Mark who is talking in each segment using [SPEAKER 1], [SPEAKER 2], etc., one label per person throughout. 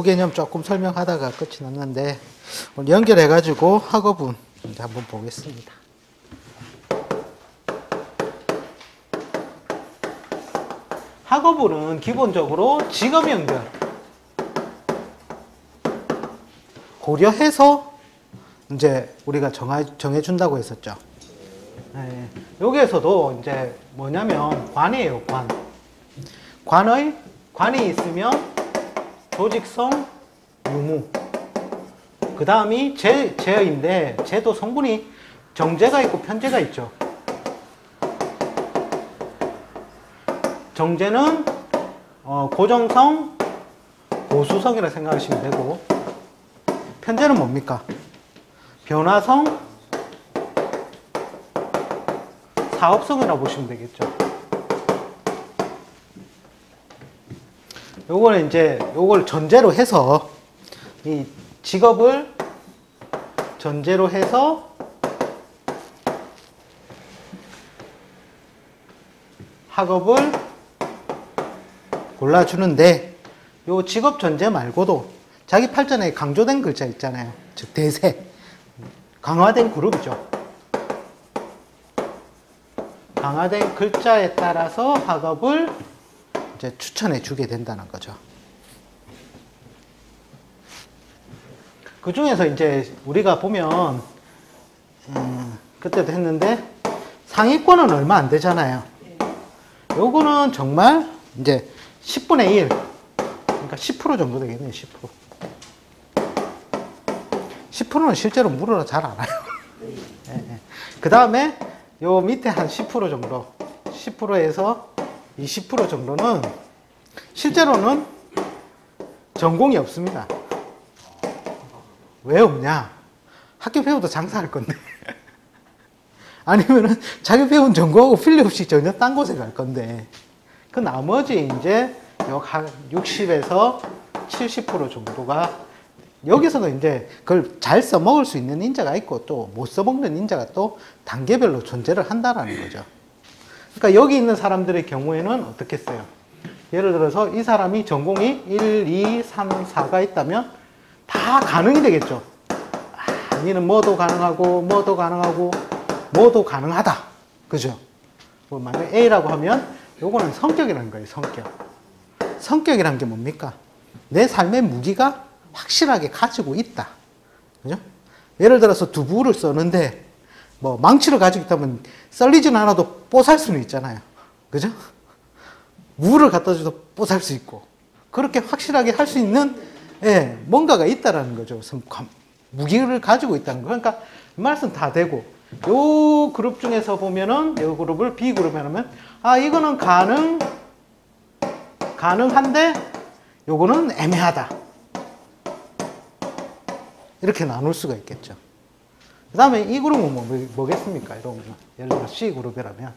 [SPEAKER 1] 개념 조금 설명하다가 끝이 났는데 오늘 연결해가지고 학업은 이제 한번 보겠습니다. 학업은 기본적으로 직업 연결 고려해서 이제 우리가 정해준다고 했었죠. 네. 여기에서도 이제 뭐냐면 관이에요, 관. 관이 있으면 조직성, 유무. 그 다음이 제어인데, 제도 성분이 정제가 있고 편제가 있죠. 정제는 고정성, 고수성이라 생각하시면 되고, 편제는 뭡니까? 변화성, 사업성이라고 보시면 되겠죠. 요거는 이제 요걸 전제로 해서 이 직업을 전제로 해서 학업을 골라주는데 요 직업 전제 말고도 자기 팔전에 강조된 글자 있잖아요. 즉 대세, 강화된 그룹이죠. 강화된 글자에 따라서 학업을 이제 추천해 주게 된다는 거죠. 그 중에서 이제 우리가 보면 그때도 했는데 상위권은 얼마 안 되잖아요. 요거는 정말 이제 10분의 1 그러니까 10% 정도 되겠네요. 10%. 10%는 실제로 물어라 잘 안 와요. 네. 그 다음에 요 밑에 한 10% 정도 10%에서 20% 정도는 실제로는 전공이 없습니다. 왜 없냐? 학교 배우도 장사할 건데 아니면은 자기 배운 전공하고 필요 없이 전혀 딴 곳에 갈 건데 그 나머지 이제 한 60에서 70% 정도가 여기서도 이제 그걸 잘 써먹을 수 있는 인자가 있고 또 못 써먹는 인자가 또 단계별로 존재를 한다라는 거죠. 그러니까 여기 있는 사람들의 경우에는 어떻게 써요? 예를 들어서 이 사람이 전공이 1, 2, 3, 4가 있다면 다 가능이 되겠죠. 아니는 뭐도 가능하고 뭐도 가능하고 뭐도 가능하다. 그죠? 뭐 만약 A라고 하면 요거는 성격이라는 거예요. 성격이란 게 뭡니까? 내 삶의 무기가 확실하게 가지고 있다. 그죠? 예를 들어서 두부를 써는데 뭐 망치를 가지고 있다면 썰리지는 않아도 뽀살 수는 있잖아요. 그죠? 무를 갖다 줘도 뽀살 수 있고 그렇게 확실하게 할 수 있는 뭔가가 있다라는 거죠. 무기를 가지고 있다는 거. 그러니까 말씀 다 되고 요 그룹 중에서 보면은 요 그룹을 B 그룹에 하면 이거는 가능한데 요거는 애매하다. 이렇게 나눌 수가 있겠죠. 그 다음에 이 그룹은 뭐겠습니까? 이런 거는. 예를 들어 C 그룹이라면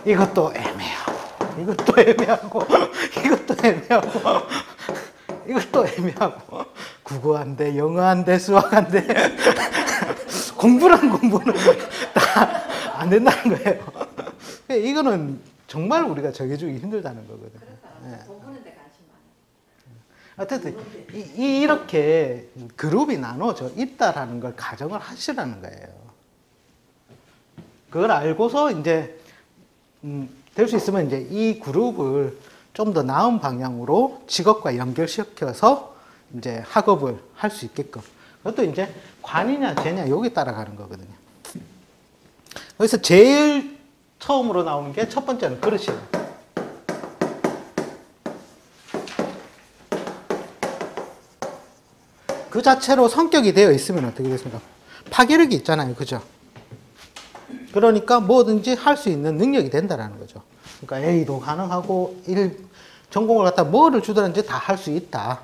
[SPEAKER 1] 이것도 애매하고 이것도 애매하고 이것도 애매하고 이것도 애매하고 국어 안 돼, 영어 안 돼, 수학 안 돼 공부는 다 안 된다는 거예요. 이거는 정말 우리가 정해주기 힘들다는 거거든요.
[SPEAKER 2] 공부는 데 관심 많아요.
[SPEAKER 1] 어쨌든 이렇게 그룹이 나눠져 있다라는 걸 가정을 하시라는 거예요. 그걸 알고서 이제 될 수 있으면 이제 이 그룹을 좀 더 나은 방향으로 직업과 연결시켜서 이제 학업을 할 수 있게끔. 그것도 이제 관이냐 제냐 여기 따라가는 거거든요. 그래서 제일 처음으로 나오는 게 첫 번째는 그릇이에요. 그 자체로 성격이 되어 있으면 어떻게 됐습니까? 파괴력이 있잖아요. 그죠? 그러니까 뭐든지 할 수 있는 능력이 된다는 거죠. 그러니까 A도 가능하고 전공을 갖다 뭐를 주든지 다 할 수 있다.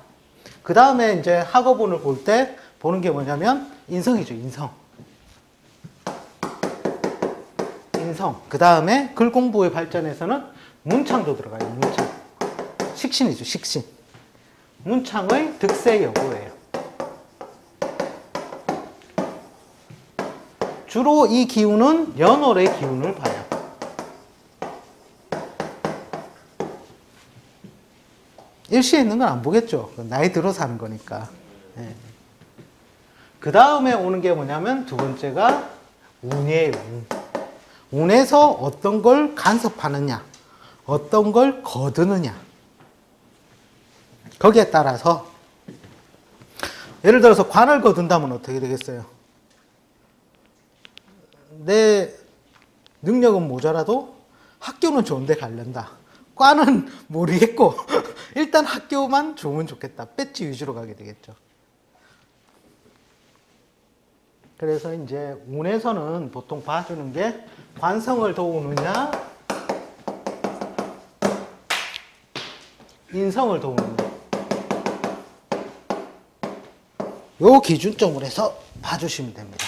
[SPEAKER 1] 그 다음에 이제 학업운을 볼 때 보는 게 뭐냐면 인성이죠. 인성. 그 다음에 글 공부의 발전에서는 문창도 들어가요. 문창. 식신이죠. 식신. 문창의 득세 여부예요. 주로 이 기운은 연월의 기운을 봐요. 일시에 있는 건 안 보겠죠. 나이 들어서 하는 거니까. 예. 그 다음에 오는 게 뭐냐면 두 번째가 운이에요. 운. 운에서 어떤 걸 간섭하느냐, 어떤 걸 거두느냐. 거기에 따라서 예를 들어서 관을 거둔다면 어떻게 되겠어요? 내 능력은 모자라도 학교는 좋은데 가려다. 과는 모르겠고 일단 학교만 좋으면 좋겠다. 배지 위주로 가게 되겠죠. 그래서 이제 운에서는 보통 봐주는 게 관성을 도우느냐, 인성을 도우느냐. 요 기준점으로 해서 봐주시면 됩니다.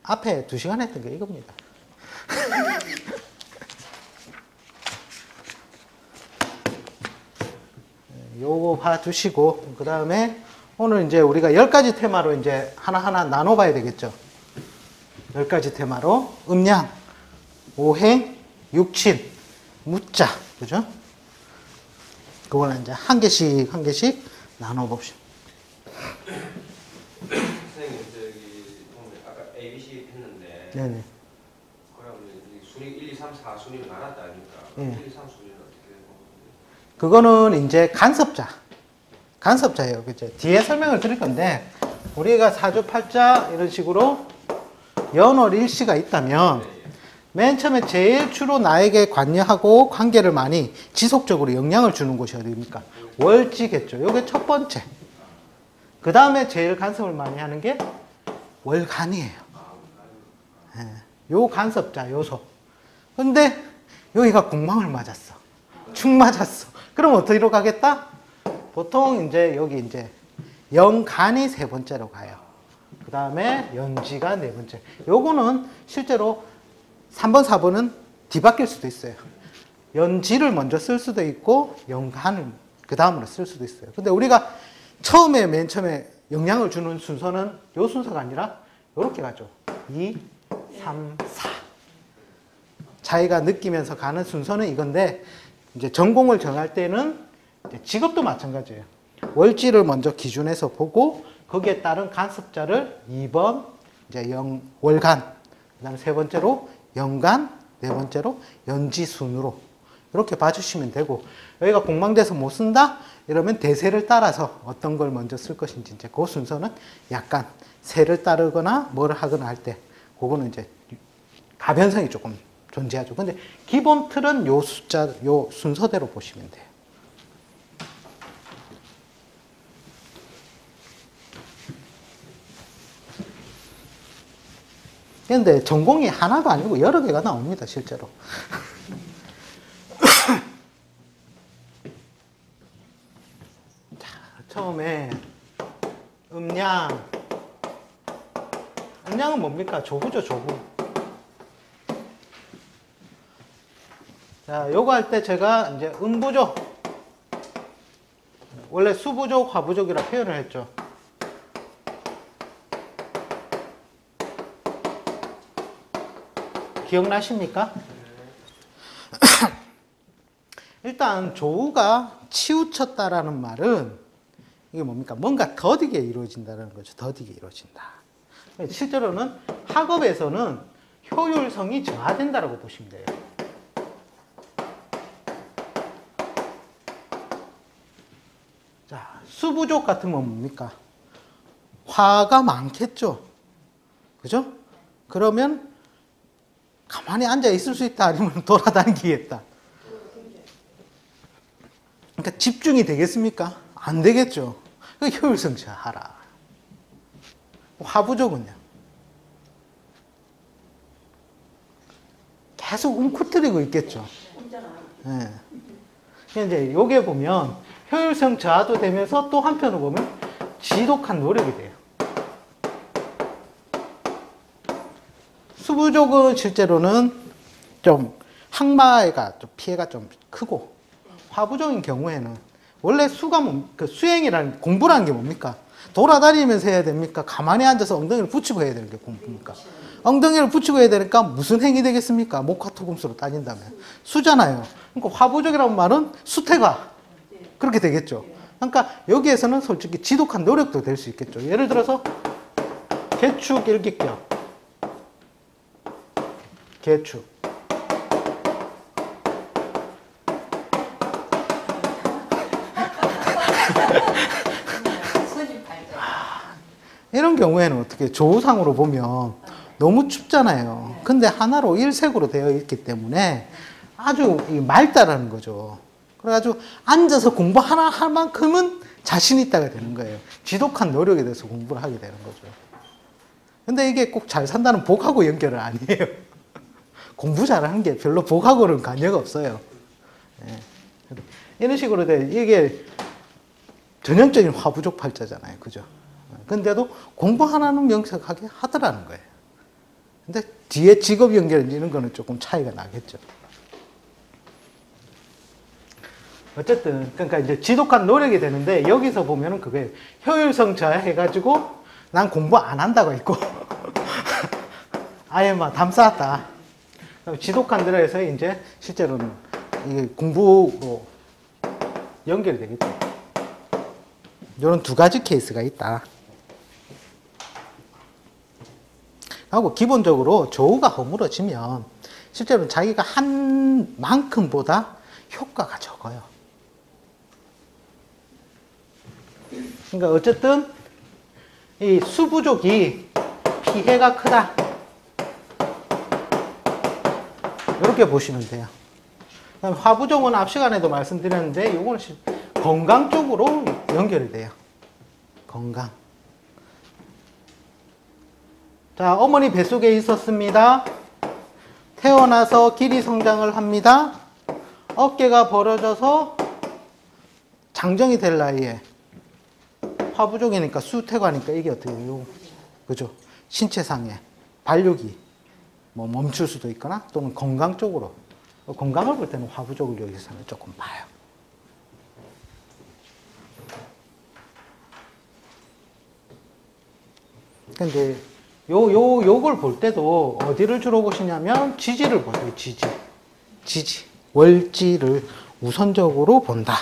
[SPEAKER 1] 앞에 2시간 했던 게 이겁니다. 요거 봐주시고, 그 다음에 오늘 이제 우리가 10가지 테마로 이제 하나하나 나눠봐야 되겠죠. 10가지 테마로 음양, 오행, 육친, 무자, 그죠? 그거는 이제 한 개씩 나눠봅시다.
[SPEAKER 3] 선생님 저기 아까 ABC 했는데
[SPEAKER 1] 네네.
[SPEAKER 3] 그러면 순위 1, 2, 3, 4 순위로 나눴다 아닙니까?
[SPEAKER 1] 예.
[SPEAKER 3] 1, 2, 3 순위는 어떻게 되는 건데?
[SPEAKER 1] 그거는 이제 간섭자예요. 그죠? 뒤에 설명을 드릴 건데, 우리가 사주팔자 이런 식으로 연월 일시가 있다면, 맨 처음에 제일 주로 나에게 관여하고 관계를 많이 지속적으로 영향을 주는 곳이 어디입니까? 월지겠죠. 요게 첫 번째. 그 다음에 제일 간섭을 많이 하는 게 월간이에요. 예, 요 간섭자 요소. 근데 여기가 궁망을 맞았어. 축 맞았어. 그럼 어디로 가겠다? 보통 이제 여기 이제 영간이 세 번째로 가요. 그 다음에 연지가 네 번째. 요거는 실제로 3번, 4번은 뒤바뀔 수도 있어요. 연지를 먼저 쓸 수도 있고 영간을 그 다음으로 쓸 수도 있어요. 근데 우리가 맨 처음에 영향을 주는 순서는 요 순서가 아니라 요렇게 가죠. 2, 3, 4. 자기가 느끼면서 가는 순서는 이건데, 이제 전공을 정할 때는 이제 직업도 마찬가지예요. 월지를 먼저 기준해서 보고 거기에 따른 간섭자를 2번 이제 월간, 그다음에 세 번째로 연간, 네 번째로 연지 순으로 이렇게 봐주시면 되고, 여기가 공망돼서 못 쓴다? 이러면 대세를 따라서 어떤 걸 먼저 쓸 것인지 이제 그 순서는 약간 세를 따르거나 뭘 하거나 할 때 그거는 이제 가변성이 조금 존재하죠. 근데 기본 틀은 요 숫자, 요 순서대로 보시면 돼요. 근데 전공이 하나가 아니고 여러 개가 나옵니다, 실제로. 자, 처음에 음양. 음양은 뭡니까? 조부죠, 조부. 자, 요거 할 때 제가 이제 음부족. 원래 수부족, 화부족이라 표현을 했죠. 기억나십니까? 일단 조우가 치우쳤다라는 말은 이게 뭡니까? 뭔가 더디게 이루어진다는 거죠. 더디게 이루어진다. 실제로는 학업에서는 효율성이 저하된다라고 보시면 돼요. 자, 수부족 같으면 뭡니까? 화가 많겠죠. 그죠? 그러면 가만히 앉아 있을 수 있다 아니면 돌아다니겠다. 그러니까 집중이 되겠습니까? 안 되겠죠. 효율성 저하라. 화부족은요? 계속 움크트리고 있겠죠. 네. 이제 요게 보면 효율성 저하도 되면서 또 한편으로 보면 지독한 노력이 돼요. 수부족은 실제로는 좀 항마가 좀 피해가 좀 크고, 화부족인 경우에는 원래 수가 그 수행이라는 공부라는 게 뭡니까? 돌아다니면서 해야 됩니까? 가만히 앉아서 엉덩이를 붙이고 해야 되는 게 공부입니까? 엉덩이를 붙이고 해야 되니까 무슨 행위 되겠습니까? 목화토금수로 따진다면 수잖아요. 그러니까 화부족이라는 말은 수태가 그렇게 되겠죠. 그러니까 여기에서는 솔직히 지독한 노력도 될 수 있겠죠. 예를 들어서 개축 일기격, 개축. 이런 경우에는 어떻게 조우상으로 보면 너무 춥잖아요. 근데 하나로 일색으로 되어 있기 때문에 아주 맑다라는 거죠. 그래가지고 앉아서 공부 하나 할 만큼은 자신 있다가 되는 거예요. 지독한 노력에 대해서 공부를 하게 되는 거죠. 근데 이게 꼭 잘 산다는 복하고 연결은 아니에요. 공부 잘하는 게 별로 복하고는 관계가 없어요. 네. 이런 식으로 이게 전형적인 화부족 팔자잖아요. 그죠? 근데도 공부 하나는 명석하게 하더라는 거예요. 근데 뒤에 직업 연결 이런 거는 조금 차이가 나겠죠. 어쨌든 그러니까 이제 지독한 노력이 되는데 여기서 보면은 그게 효율성 저하해가지고 난 공부 안 한다고 있고 아예 막 담 쌓았다. 지독한 노력에서 이제 실제로는 이게 공부로 연결이 되겠죠. 이런 두 가지 케이스가 있다. 하고 기본적으로 조우가 허물어지면 실제로 자기가 한 만큼보다 효과가 적어요. 그러니까 어쨌든 이 수부족이 피해가 크다. 이렇게 보시면 돼요. 화부족은 앞 시간에도 말씀드렸는데 이거는 건강 쪽으로 연결이 돼요. 건강. 자, 어머니 뱃속에 있었습니다. 태어나서 길이 성장을 합니다. 어깨가 벌어져서 장정이 될 나이에 화부족이니까 수태가니까 이게 어떻게 해요? 그죠? 신체상의 발육이 뭐 멈출 수도 있거나 또는 건강 쪽으로 건강을 볼 때는 화부족을 여기서는 조금 봐요. 근데 요걸 볼 때도 어디를 주로 보시냐면 지지를 보세요. 지지. 월지를 우선적으로 본다.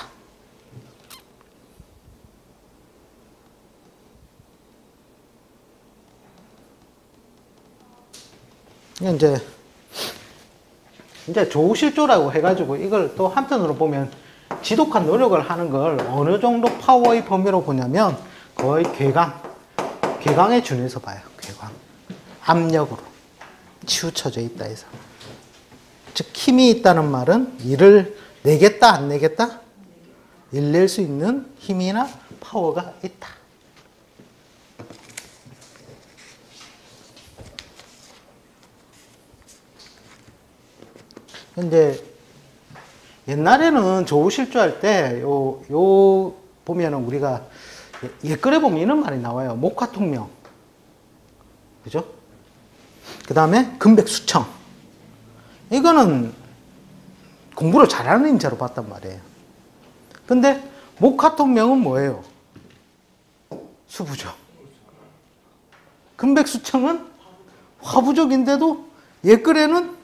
[SPEAKER 1] 이제 조우실조라고 해가지고 이걸 또 한편으로 보면 지독한 노력을 하는 걸 어느 정도 파워의 범위로 보냐면 거의 괴강에 준해서 봐요. 괴강. 압력으로 치우쳐져 있다 해서. 즉 힘이 있다는 말은 일을 내겠다 안 내겠다? 일 낼 수 있는 힘이나 파워가 있다. 근데 옛날에는 조우실조할 때 요 보면은 우리가 옛글에 보면 이런 말이 나와요. 목화통명. 그죠? 그 다음에 금백수청. 이거는 공부를 잘하는 인자로 봤단 말이에요. 근데 목화통명은 뭐예요? 수부족. 금백수청은 화부족인데도 옛글에는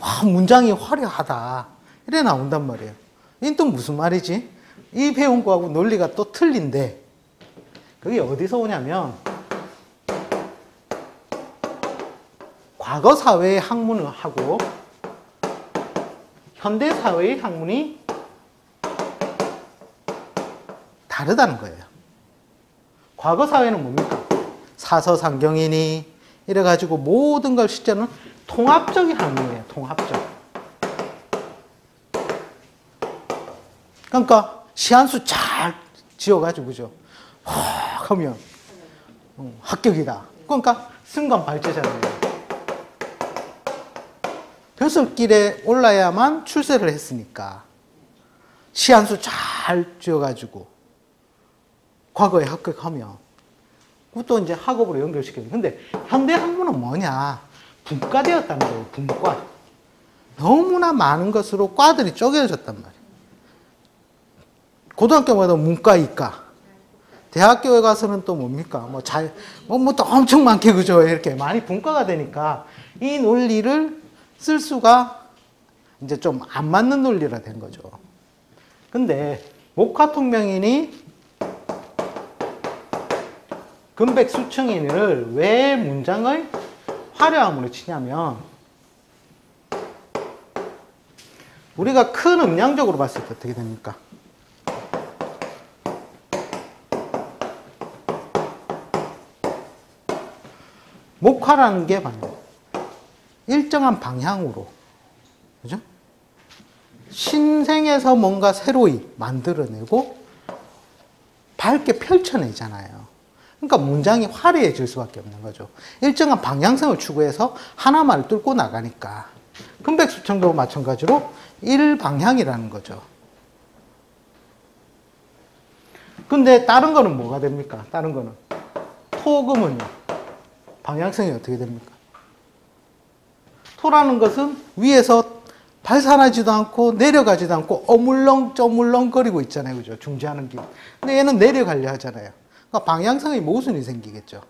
[SPEAKER 1] 와, 문장이 화려하다. 이래 나온단 말이에요. 이건 또 무슨 말이지? 이 배운 거하고 논리가 또 틀린데 그게 어디서 오냐면 과거 사회의 학문을 하고 현대 사회의 학문이 다르다는 거예요. 과거 사회는 뭡니까? 사서상경이니 이래가지고 모든 걸 실제로는 통합적인 학문이에요. 통합적. 그러니까 시한수 잘 지어가지고 그죠? 확 하면 합격이다. 그러니까 승관 발제잖아요. 벼슬길에 올라야만 출세를 했으니까 시한수 잘 지어가지고 과거에 합격하면 그것도 이제 학업으로 연결시켜요. 근데 현대 학문은 뭐냐? 분과되었다는 거예요. 분과. 너무나 많은 것으로 과들이 쪼개졌단 말이에요. 고등학교 가도 문과, 이과. 대학교에 가서는 또 뭡니까? 또 엄청 많게, 그죠? 이렇게 많이 분과가 되니까 이 논리를 쓸 수가 이제 좀 안 맞는 논리라 된 거죠. 근데 목화통명인이 금백수청인을 왜 문장의 화려함으로 치냐면, 우리가 큰 음량적으로 봤을 때 어떻게 됩니까? 목화라는 게 일정한 방향으로, 그죠? 신생에서 뭔가 새로이 만들어내고 밝게 펼쳐내잖아요. 그러니까 문장이 화려해질 수밖에 없는 거죠. 일정한 방향성을 추구해서 하나만을 뚫고 나가니까. 금백수청도 마찬가지로 일방향이라는 거죠. 근데 다른 거는 뭐가 됩니까? 다른 거는. 토금은요. 방향성이 어떻게 됩니까? 토라는 것은 위에서 발산하지도 않고 내려가지도 않고 어물렁저물렁거리고 있잖아요. 그죠? 중지하는 길. 근데 얘는 내려가려 하잖아요. 그러니까 방향성의 모순이 생기겠죠.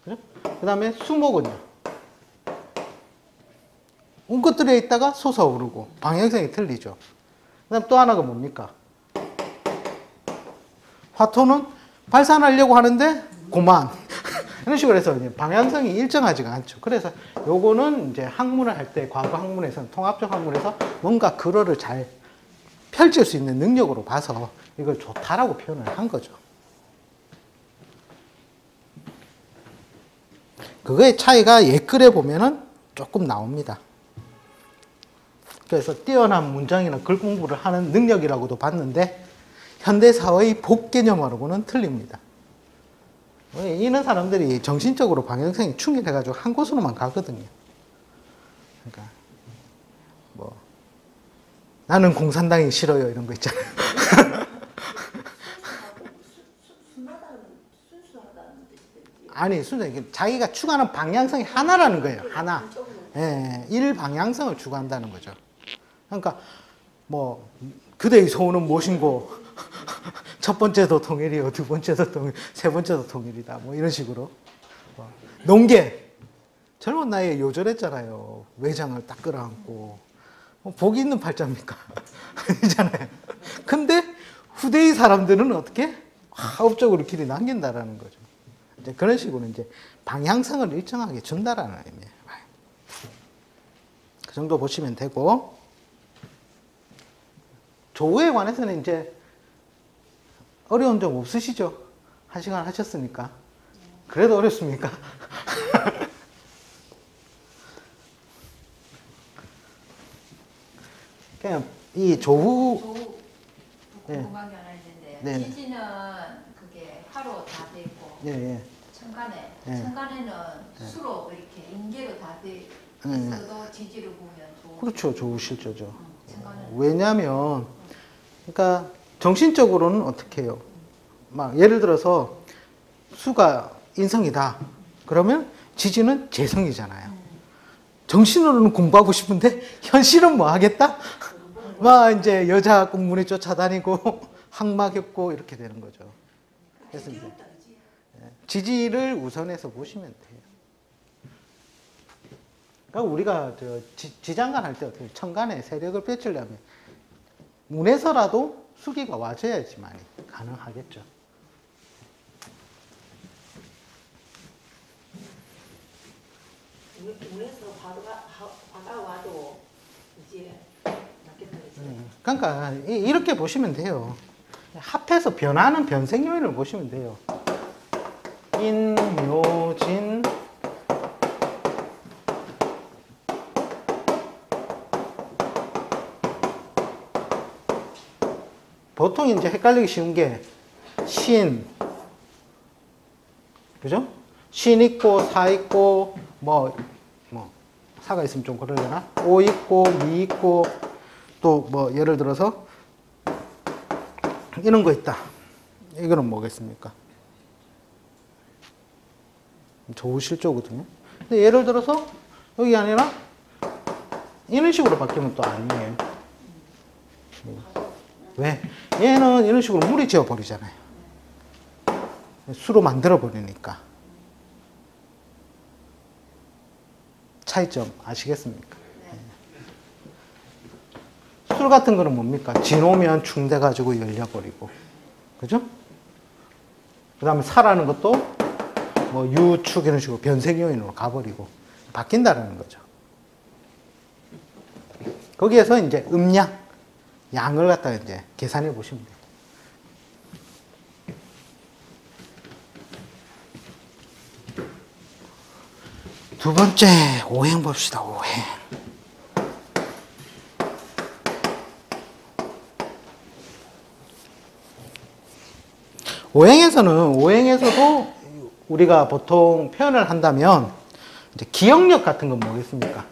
[SPEAKER 1] 그죠? 그 다음에 수목은요. 웅크뜨려 있다가 솟아오르고 방향성이 틀리죠. 그 다음 또 하나가 뭡니까? 화토는 발산하려고 하는데 고만. 이런 식으로 해서 방향성이 일정하지가 않죠. 그래서 요거는 이제 학문을 할 때, 과거 학문에서는, 통합적 학문에서 뭔가 글어를 잘 펼칠 수 있는 능력으로 봐서 이걸 좋다라고 표현을 한 거죠. 그거의 차이가 옛글에 보면은 조금 나옵니다. 그래서 뛰어난 문장이나 글 공부를 하는 능력이라고도 봤는데, 현대사의 복개념하고는 틀립니다. 이런 사람들이 정신적으로 방향성이 충실해가지고 한 곳으로만 가거든요. 그러니까 나는 공산당이 싫어요 이런 거 있잖아요. 아니, 순수 자기가 추구하는 방향성이 하나라는 거예요. 하나. 예, 일방향성을 추구한다는 거죠. 그러니까 그대의 소원은 무엇인고, 첫 번째도 통일이요, 두 번째도 통일, 세 번째도 통일이다. 이런 식으로. 농계. 젊은 나이에 요절했잖아요. 외장을 딱 끌어안고. 복이 있는 팔자입니까? 아니잖아요. 근데 후대의 사람들은 어떻게? 업적으로 길이 남긴다라는 거죠. 이제 그런 식으로 이제 방향성을 일정하게 준다라는 의미예요. 그 정도 보시면 되고, 조우에 관해서는 이제 어려운 점 없으시죠? 한 시간 하셨으니까. 그래도 어렵습니까? 그냥 이 조우
[SPEAKER 2] 궁금한 게 하나 있는데,
[SPEAKER 1] 네.
[SPEAKER 2] 지지는 그게 화로 다 돼 있고,
[SPEAKER 1] 예.
[SPEAKER 2] 천간에는 수로 이렇게 인계로 다 돼
[SPEAKER 1] 네.
[SPEAKER 2] 있어도 지지를 보면 좋은.
[SPEAKER 1] 그렇죠. 조우 실조죠.
[SPEAKER 2] 천간은
[SPEAKER 1] 왜냐하면, 그러니까 정신적으로는 어떻게 해요? 예를 들어서 수가 인성이다. 그러면 지지는 재성이잖아요. 정신으로는 공부하고 싶은데 현실은 뭐 하겠다? 이제 여자 공문에 쫓아다니고 항막했고 이렇게 되는 거죠. 그래서 이제 지지를 우선해서 보시면 돼요. 그러니까 우리가 지장간 할 때 어떻게 천간에 세력을 펼치려면 문에서라도 수기가 와줘야지만 가능하겠죠.
[SPEAKER 4] 문에서 화가 와도 이제 맞겠다.
[SPEAKER 1] 그러니까 이렇게 보시면 돼요. 합해서 변하는 변생 요인을 보시면 돼요. 인묘진 보통 이제 헷갈리기 쉬운 게 신, 그죠? 신 있고 사 있고 사가 있으면 좀 그러려나? 오 있고 미 있고 또 예를 들어서 이런 거 있다. 이거는 뭐겠습니까? 조우실조거든요. 근데 예를 들어서 여기 아니라 이런 식으로 바뀌면 또 아니에요. 왜? 얘는 이런 식으로 무리 지어 버리잖아요. 수로 만들어 버리니까. 차이점 아시겠습니까? 술 같은 거는 뭡니까? 지놓으면 충돼 가지고 열려 버리고. 그죠? 그다음에 사라는 것도 뭐 유축 이런 식으로 변색 요인으로 가 버리고 바뀐다라는 거죠. 거기에서 이제 음량, 양을 갖다가 이제 계산해 보시면 돼요. 두 번째, 오행 봅시다, 오행. 오행에서도 우리가 보통 표현을 한다면, 이제 기억력 같은 건 뭐겠습니까?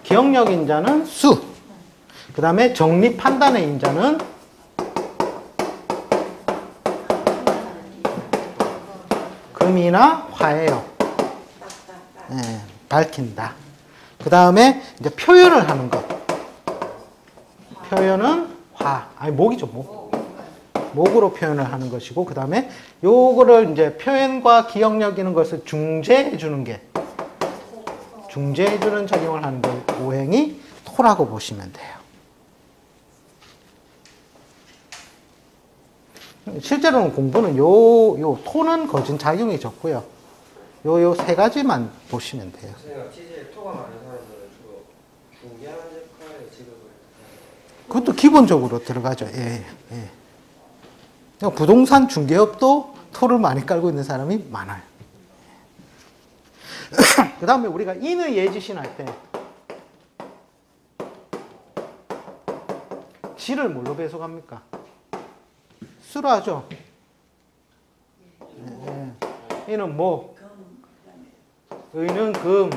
[SPEAKER 1] 기억력 인자는 수. 그 다음에 정리 판단의 인자는 금이나 화예요. 네, 밝힌다. 그 다음에 이제 표현을 하는 것. 표현은 화. 아니, 목이죠, 목. 목으로 표현을 하는 것이고, 그 다음에 요거를 이제 표현과 기억력 이런 것을 중재해 주는 게, 중재해 주는 작용을 하는 게 오행이 토라고 보시면 돼요. 실제로는 공부는 요 토는 거진 작용이 적고요. 요 세 가지만 보시면 돼요.
[SPEAKER 3] 선생님, 지지에 토가 많은 사람들은 주로 중개하는 역할의 직업을
[SPEAKER 1] 그것도 기본적으로 들어가죠. 예, 예. 그러니까 부동산 중개업도 토를 많이 깔고 있는 사람이 많아요. 그 다음에 우리가 인의 예지신 할 때 지를 뭘로 배속합니까? 수로 하죠. 예. 이는 목, 의는 금,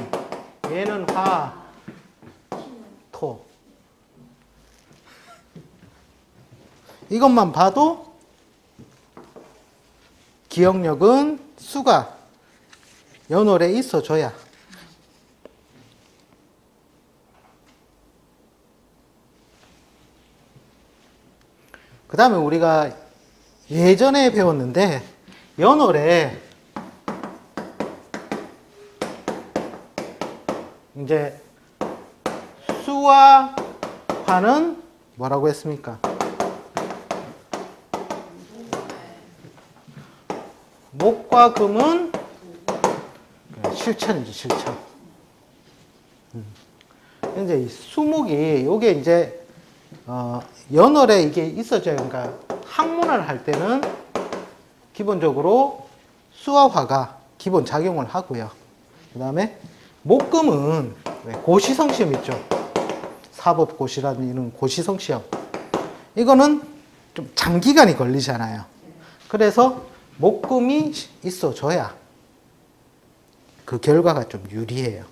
[SPEAKER 1] 얘는 화, 토. 이것만 봐도 기억력은 수가 연월에 있어줘야. 그 다음에 우리가 예전에 배웠는데 연월에 이제 수와 화는 뭐라고 했습니까? 목과 금은 실천이죠, 실천. 이제 이 수목이 요게 이제 연월에 이게 있어져요. 그러니까 학문을 할 때는 기본적으로 수와 화가 기본 작용을 하고요. 그 다음에 목금은 고시성 시험 있죠. 사법고시라는 이런 고시성 시험. 이거는 좀 장기간이 걸리잖아요. 그래서 목금이 있어줘야 그 결과가 좀 유리해요.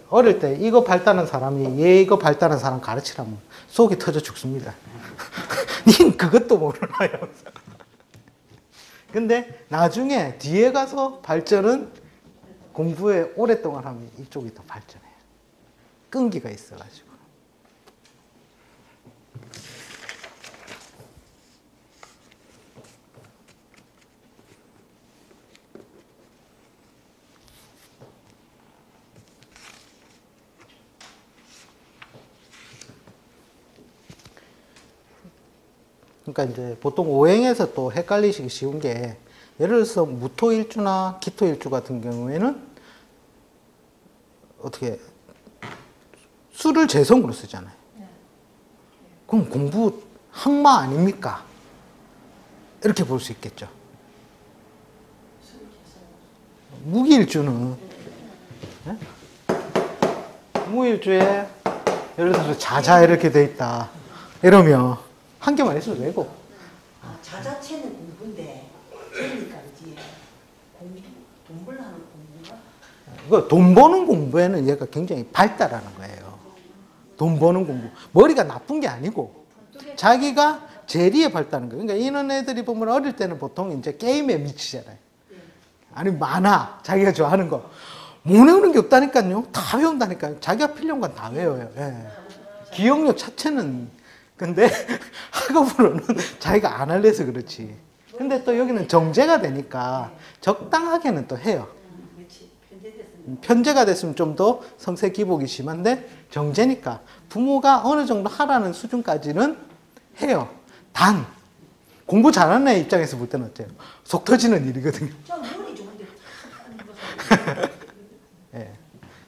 [SPEAKER 1] 어릴 때 이거 밝다는 사람이 얘 이거 밝다는 사람 가르치라면 속이 터져 죽습니다. 닌 그것도 모르나요? 근데 나중에 뒤에 가서 발전은 공부에 오랫동안 하면 이쪽이 더 발전해요. 끈기가 있어가지고. 그러니까 이제 보통 오행에서 또 헷갈리시기 쉬운 게 예를 들어서 무토일주나 기토일주 같은 경우에는 어떻게 수를 재성으로 쓰잖아요. 그럼 공부 항마 아닙니까? 이렇게 볼 수 있겠죠. 무기일주는 네? 무일주에 예를 들어서 자자 이렇게 돼 있다. 이러면 한 개만 있어도 되고.
[SPEAKER 4] 아, 자자체는 공부인데 그러니까 이제 돈 벌라는 공부인가?
[SPEAKER 1] 이거 돈 버는 공부에는 얘가 굉장히 밝다라는 거예요. 돈 버는 공부. 머리가 나쁜 게 아니고 자기가 재리에 밝다는 거예요. 그러니까 이런 애들이 보면 어릴 때는 보통 이제 게임에 미치잖아요. 아니 많아. 자기가 좋아하는 거. 못 외우는 게 없다니까요. 다 외운다니까요. 자기가 필요한 건 다 외워요. 예. 기억력 자체는 근데 학업으로는 자기가 안 할래서 그렇지. 근데 또 여기는 정제가 되니까 적당하게는 또 해요.
[SPEAKER 4] 그렇지. 편제됐으면.
[SPEAKER 1] 편제가 됐으면 좀 더 성세 기복이 심한데 정제니까 부모가 어느 정도 하라는 수준까지는 해요. 단 공부 잘하는 애 입장에서 볼 때는 어때요? 속 터지는 일이거든요.
[SPEAKER 4] 저 눈이 좋은데 하는 거.
[SPEAKER 1] 예.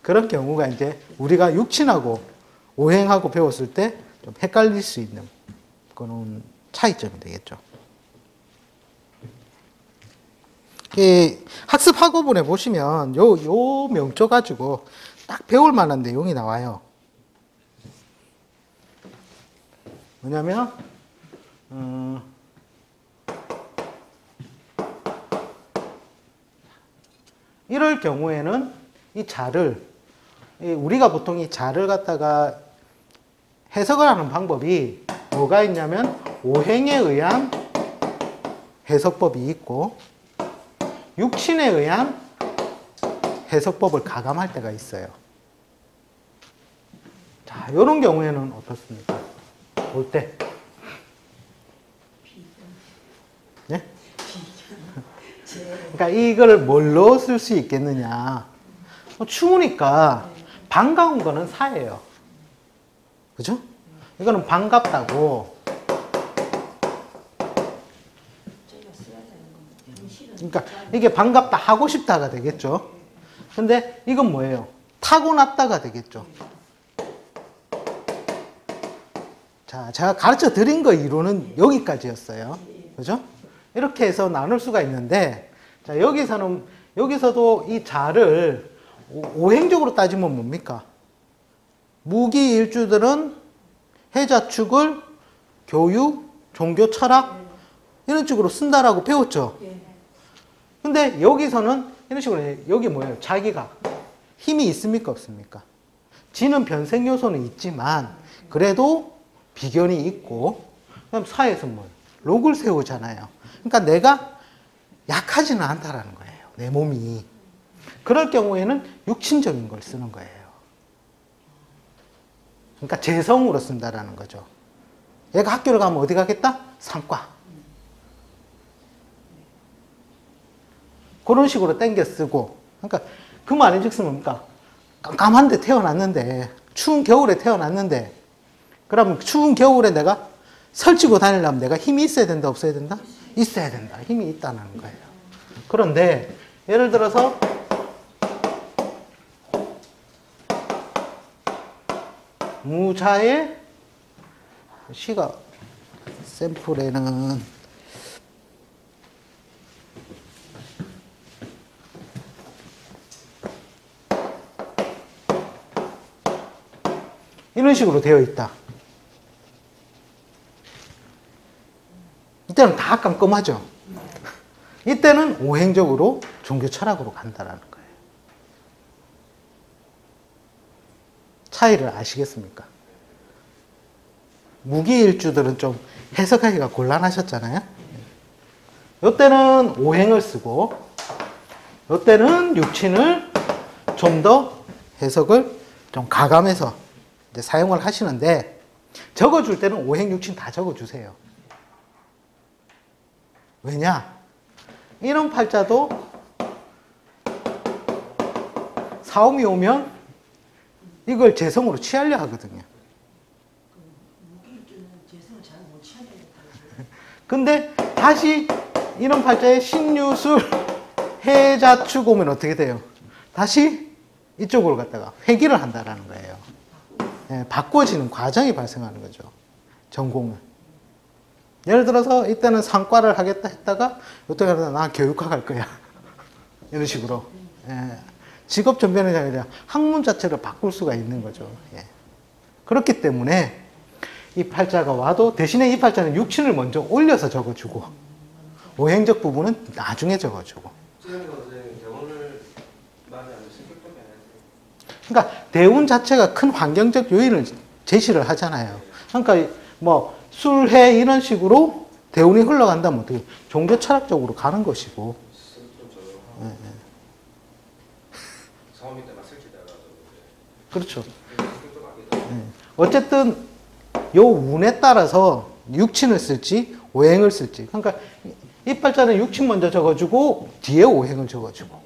[SPEAKER 1] 그런 경우가 이제 우리가 육친하고 오행하고 배웠을 때 좀 헷갈릴 수 있는 그런 차이점이 되겠죠. 이 학습 학업원에 보시면 요 명조 가지고 딱 배울 만한 내용이 나와요. 뭐냐면 이럴 경우에는 이 자를 우리가 보통 이 자를 갖다가 해석을 하는 방법이 뭐가 있냐면 오행에 의한 해석법이 있고 육신에 의한 해석법을 가감할 때가 있어요. 자, 이런 경우에는 어떻습니까? 볼 때. 네? 그러니까 이걸 뭘로 쓸 수 있겠느냐. 추우니까 반가운 거는 사예요. 그죠? 이거는 반갑다고. 그러니까 이게 반갑다 하고 싶다가 되겠죠. 근데 이건 뭐예요? 타고났다가 되겠죠. 자, 제가 가르쳐 드린 거 이론은 여기까지였어요. 그죠? 이렇게 해서 나눌 수가 있는데, 자, 여기서도 이 자를 오행적으로 따지면 뭡니까? 무기일주들은 해자축을 교육, 종교, 철학 이런 쪽으로 쓴다라고 배웠죠. 근데 여기서는 이런 식으로 해요. 여기 뭐예요? 자기가 힘이 있습니까? 없습니까? 지는 변생 요소는 있지만 그래도 비견이 있고 그다음 사에서 뭐예요? 록을 세우잖아요. 그러니까 내가 약하지는 않다라는 거예요. 내 몸이. 그럴 경우에는 육친적인 걸 쓰는 거예요. 그러니까 재성으로 쓴다라는 거죠. 얘가 학교를 가면 어디 가겠다? 상과. 그런 식으로 땡겨 쓰고. 그러니까 그 말인즉슨 뭡니까? 깜깜한데 태어났는데, 추운 겨울에 태어났는데, 그러면 추운 겨울에 내가 설치고 다니려면 내가 힘이 있어야 된다, 없어야 된다? 있어야 된다. 힘이 있다는 거예요. 그런데 예를 들어서 무자의 시가 샘플에는 이런 식으로 되어 있다. 이때는 다 깜깜하죠. 이때는 오행적으로 종교 철학으로 간다라는 거예요. 차이를 아시겠습니까? 무기일주들은 좀 해석하기가 곤란하셨잖아요. 이때는 오행을 쓰고 이때는 육친을 좀 더 해석을 좀 가감해서 이제 사용을 하시는데 적어줄 때는 오행, 육친 다 적어주세요. 왜냐? 이런 팔자도 사움이 오면 이걸 재성으로 취하려 하거든요. 근데 다시 이런 팔자에 신유술, 해자축 오면 어떻게 돼요? 다시 이쪽으로 갔다가 회귀를 한다라는 거예요. 네, 바꿔지는 과정이 발생하는 거죠. 전공을. 예를 들어서 이때는 상과를 하겠다 했다가 이때는 나 교육과 갈 거야. 이런 식으로. 예. 직업 전변이 아니라 학문 자체를 바꿀 수가 있는 거죠. 예. 그렇기 때문에 이 팔자가 와도 대신에 이 팔자는 육친을 먼저 올려서 적어주고 오행적 부분은 나중에 적어주고. 그러니까 대운 자체가 큰 환경적 요인을 제시를 하잖아요. 그러니까 뭐 술해 이런 식으로 대운이 흘러간다면 어떻게 종교 철학적으로 가는 것이고,
[SPEAKER 3] 사오미 때만 설치돼가지고
[SPEAKER 1] 그렇죠.
[SPEAKER 3] 좀 아니다.
[SPEAKER 1] 어쨌든 요 운에 따라서 육친을 쓸지 오행을 쓸지. 그러니까 이 팔자는 육친 먼저 적어주고 뒤에 오행을 적어주고,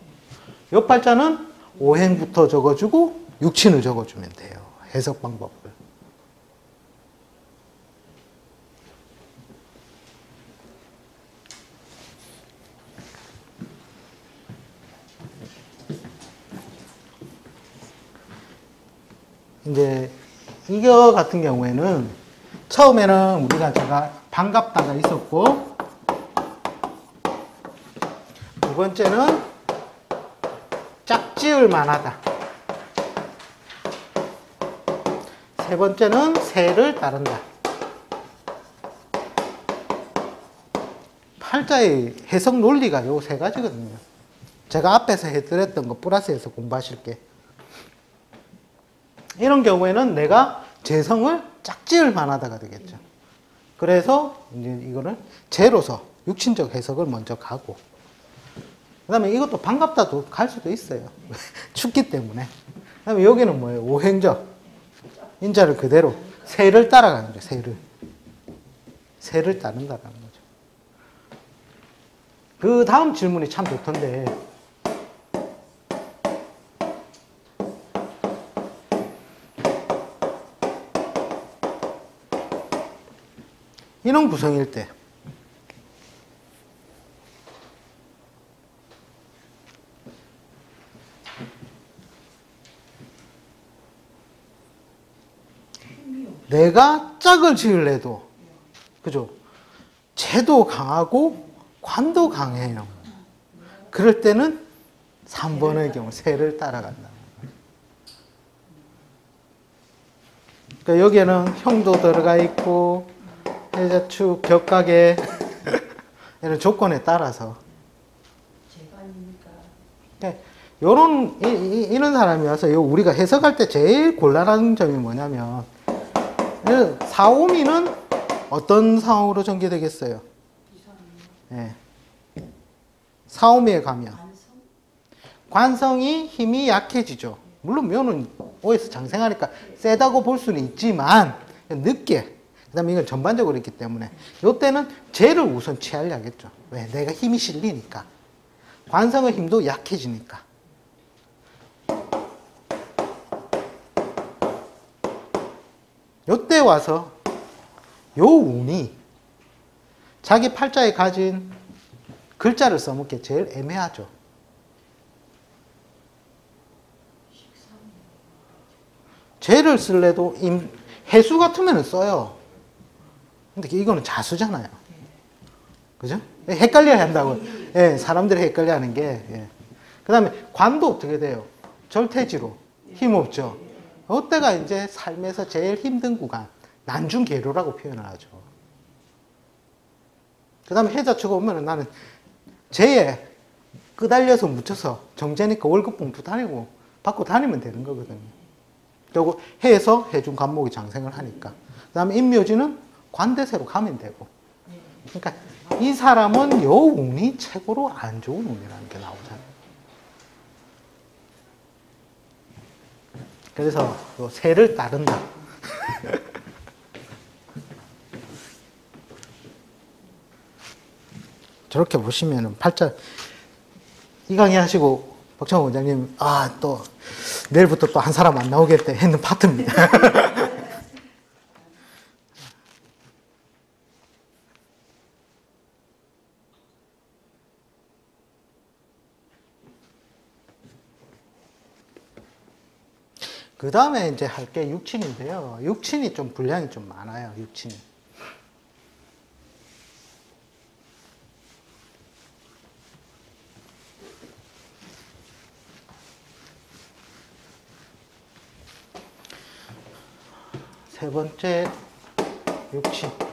[SPEAKER 1] 요 팔자는 오행부터 적어주고 육친을 적어주면 돼요. 해석 방법을. 이제 이거 같은 경우에는 처음에는 제가 반갑다가 있었고, 두 번째는 짝지을 만하다, 세 번째는 새를 따른다. 팔자의 해석 논리가 요 세 가지거든요. 제가 앞에서 해드렸던 거 플러스해서 공부하실 게, 이런 경우에는 내가 재성을 짝지을 만하다가 되겠죠. 그래서 이제 이거를 재로서 육친적 해석을 먼저 가고, 그 다음에 이것도 반갑다도 갈 수도 있어요. 춥기 때문에. 그 다음에 여기는 뭐예요? 오행적. 인자를 그대로 새를 따라가는 거죠. 새를 따른다라는 거죠. 그 다음 질문이 참 좋던데, 인원 구성일 때 내가 짝을 지을래도, 그죠? 재도 강하고 관도 강해요. 그럴 때는 3번의 경우 새를 따라간다. 그러니까 여기에는 형도 들어가 있고 해자축, 격각의 이런 조건에 따라서,
[SPEAKER 4] 제가 아닙니까?
[SPEAKER 1] 이런 사람이 와서 우리가 해석할 때 제일 곤란한 점이 뭐냐면, 사오미는 어떤 상황으로 전개되겠어요? 네. 사오미에 가면 관성이 힘이 약해지죠. 물론 묘는 오에서 장생하니까 세다고 볼 수는 있지만 늦게, 그 다음에 이건 전반적으로 있기 때문에 이때는 재를 우선 취하려겠죠. 왜? 내가 힘이 실리니까. 관성의 힘도 약해지니까. 요때 와서 요 운이 자기 팔자에 가진 글자를 써먹기 제일 애매하죠. 재를 쓸래도 해수 같으면 써요. 근데 이거는 자수잖아요. 그죠? 헷갈려 한다고. 예, 사람들이 헷갈려 하는 게. 예. 그 다음에 관도 어떻게 돼요? 절퇴지로. 힘없죠. 이때가 이제 삶에서 제일 힘든 구간, 난중계류라고 표현을 하죠. 그 다음에 해자축 오면 나는 재에 끄달려서 묻혀서 정제니까 월급 봉투 다니고 받고 다니면 되는 거거든요. 그리고 해에서 해중 관목이 장생을 하니까. 그 다음에 인묘지는 관대세로 가면 되고. 그러니까 이 사람은 요 운이 최고로 안 좋은 운이라는 게 나오잖아요. 그래서 요 새를 따른다. 저렇게 보시면은 팔자, 이 강의 하시고 박정호 원장님, 또 내일부터 또 한 사람 안 나오겠대 했는 파트입니다. 그 다음에 이제 할 게 육친인데요. 육친이 좀 분량이 좀 많아요, 육친이. 세 번째 육친.